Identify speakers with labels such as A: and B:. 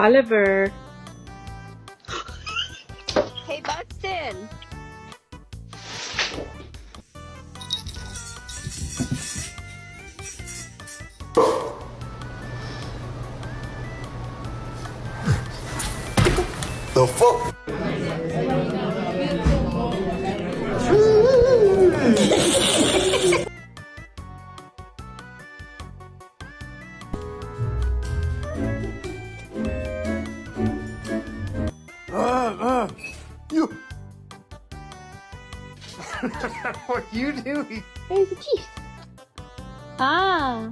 A: Oliver.
B: Hey, Buxton.
C: The fuck? You.
D: What are you doing?
A: There's the teeth. Ah.